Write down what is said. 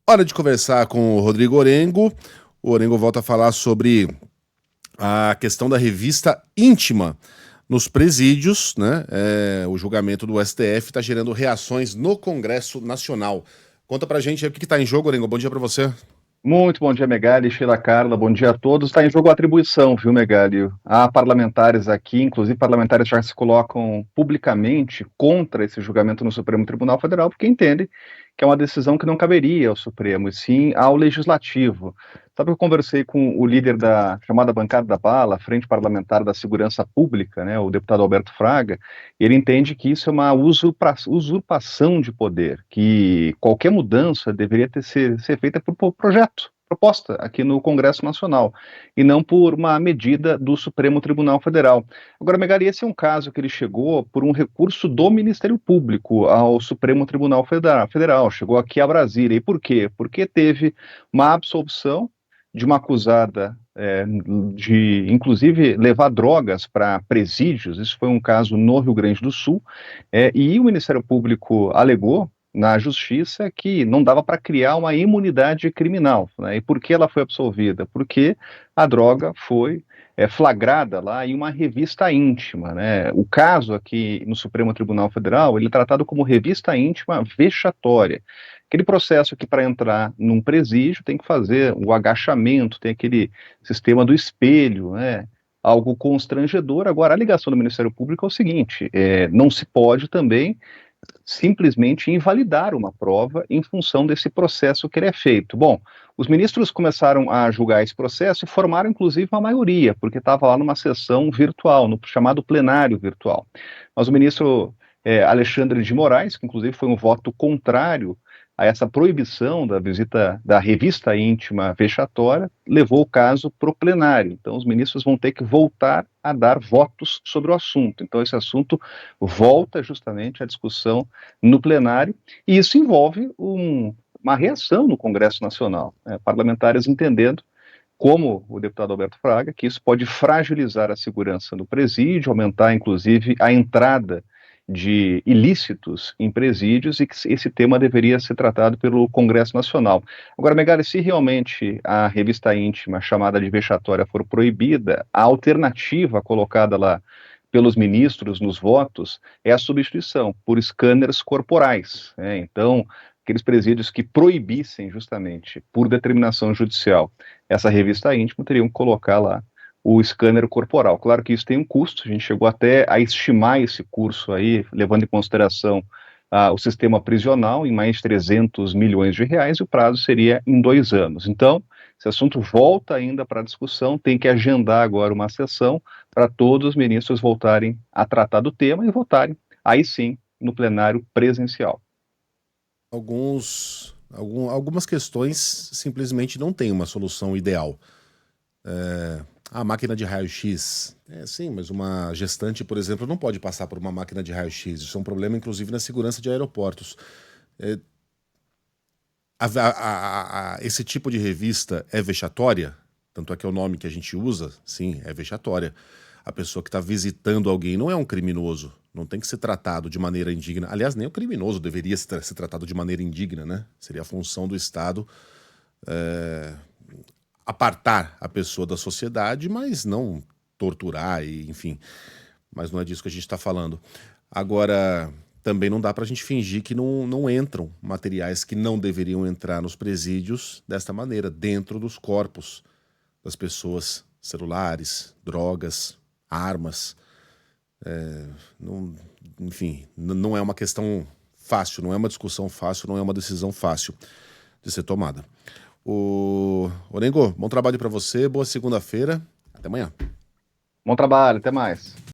Hora de conversar com o Rodrigo Orengo. O Orengo volta a falar sobre a questão da revista íntima nos presídios, né? O julgamento do STF está gerando reações no Congresso Nacional. Conta pra gente aí o que está em jogo, Orengo. Bom dia pra você. Muito bom dia, Megali, Sheila Carla, bom dia a todos. Está em jogo a atribuição, viu, Megali? Há parlamentares aqui, inclusive parlamentares já se colocam publicamente contra esse julgamento no Supremo Tribunal Federal, porque entendem que é uma decisão que não caberia ao Supremo, e sim ao Legislativo. Sabe que eu conversei com o líder da chamada Bancada da Bala, Frente Parlamentar da Segurança Pública, né, o deputado Alberto Fraga, e ele entende que isso é uma usurpação de poder, que qualquer mudança deveria ser feita por projeto, proposta aqui no Congresso Nacional, e não por uma medida do Supremo Tribunal Federal. Agora, Megali, esse é um caso que ele chegou por um recurso do Ministério Público ao Supremo Tribunal Federal, chegou aqui a Brasília. E por quê? Porque teve uma absolvição de uma acusada de, inclusive, levar drogas para presídios. Isso foi um caso no Rio Grande do Sul, e o Ministério Público alegou na justiça que não dava para criar uma imunidade criminal, né? E por que ela foi absolvida? Porque a droga foi flagrada lá em uma revista íntima, né? O caso aqui no Supremo Tribunal Federal, ele é tratado como revista íntima vexatória. Aquele processo que para entrar num presídio tem que fazer o agachamento, tem aquele sistema do espelho, né? Algo constrangedor. Agora, a ligação do Ministério Público é o seguinte: não se pode também simplesmente invalidar uma prova em função desse processo que ele é feito. Bom, os ministros começaram a julgar esse processo e formaram inclusive uma maioria, porque estava lá numa sessão virtual, no chamado plenário virtual. Mas o ministro Alexandre de Moraes, que inclusive foi um voto contrário a essa proibição da visita da revista íntima vexatória, levou o caso para o plenário. Então, os ministros vão ter que voltar a dar votos sobre o assunto. Então, esse assunto volta justamente à discussão no plenário, e isso envolve uma reação no Congresso Nacional, né? Parlamentares entendendo, como o deputado Alberto Fraga, que isso pode fragilizar a segurança no presídio, aumentar, inclusive, a entrada de ilícitos em presídios, e que esse tema deveria ser tratado pelo Congresso Nacional. Agora, Megali, se realmente a revista íntima chamada de vexatória for proibida, a alternativa colocada lá pelos ministros nos votos é a substituição por scanners corporais, né? Então, aqueles presídios que proibissem justamente, por determinação judicial, essa revista íntima, teriam que colocar lá o scanner corporal. Claro que isso tem um custo, a gente chegou até a estimar esse curso aí, levando em consideração o sistema prisional, em mais de 300 milhões de reais, e o prazo seria em 2 anos. Então, esse assunto volta ainda para a discussão, tem que agendar agora uma sessão para todos os ministros voltarem a tratar do tema e votarem, aí sim, no plenário presencial. Algumas questões simplesmente não têm uma solução ideal. A máquina de raio-x, sim, mas uma gestante, por exemplo, não pode passar por uma máquina de raio-x. Isso é um problema, inclusive, na segurança de aeroportos. É, esse tipo de revista é vexatória, tanto é que é o nome que a gente usa, sim, é vexatória. A pessoa que está visitando alguém não é um criminoso, não tem que ser tratado de maneira indigna. Aliás, nem o criminoso deveria ser tratado de maneira indigna, né? Seria a função do Estado apartar a pessoa da sociedade, mas não torturar, e, enfim. Mas não é disso que a gente está falando. Agora, também não dá para a gente fingir que não entram materiais que não deveriam entrar nos presídios desta maneira, dentro dos corpos das pessoas, celulares, drogas, armas. Não, enfim, não é uma questão fácil, não é uma discussão fácil, não é uma decisão fácil de ser tomada. O Orengo, bom trabalho para você, boa segunda-feira, até amanhã. Bom trabalho, até mais.